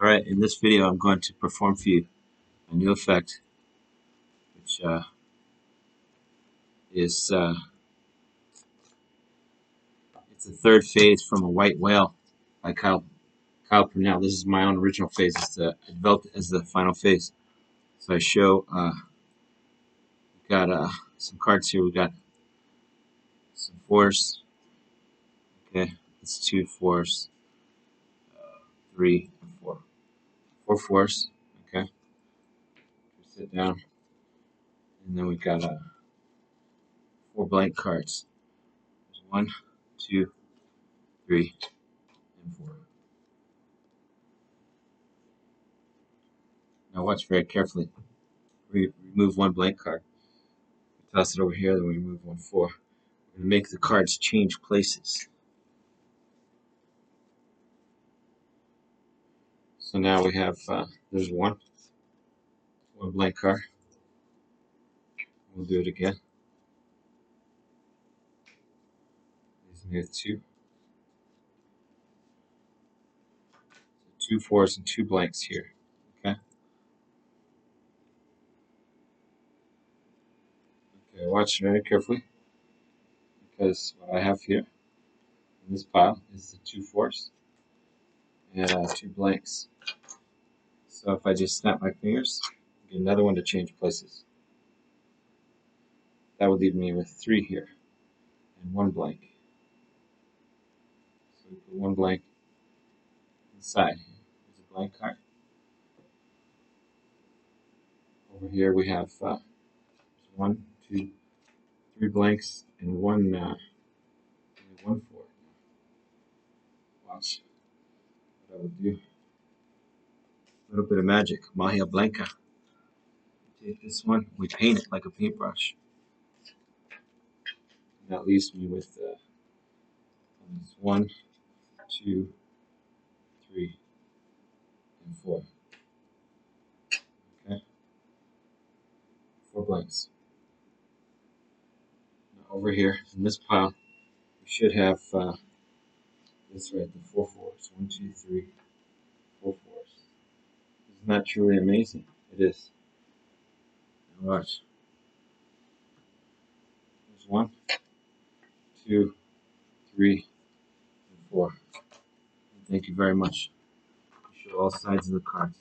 Alright, in this video I'm going to perform for you a new effect, which is it's a third phase from a white whale by Kyle Purnell. This is my own original phase. I developed it as the final phase. So I show we've got some cards here. We've got some fours. Okay, it's 2 4s, 3 and 4. 4 4s. Okay, sit down, and then we've got 4 blank cards. There's 1, 2, 3, and 4. Now watch very carefully. We remove 1 blank card. We toss it over here, then we remove 1 4. We're going to make the cards change places. So now we have, there's 1 blank card. We'll do it again. There's 2. So 2 4s and 2 blanks here. Okay. Okay, watch very carefully, because what I have here in this pile is the 2 4s and 2 blanks. So if I just snap my fingers, I get another one to change places. That would leave me with 3 here and 1 blank. So we put 1 blank inside. Here's a blank card. Over here we have 1, 2, 3 blanks and 1 4. Watch what I would do. A little bit of magic, magia blanca. Take this one, we paint it like a paintbrush. And that leaves me with 1, 2, 3, and 4. Okay, 4 blanks. Now over here in this pile, we should have this right, the 4 4s. 1, 2, 3, 4 4s. Isn't that truly amazing? It is. Now watch. There's 1, 2, 3, and 4. And thank you very much. You show all sides of the cards.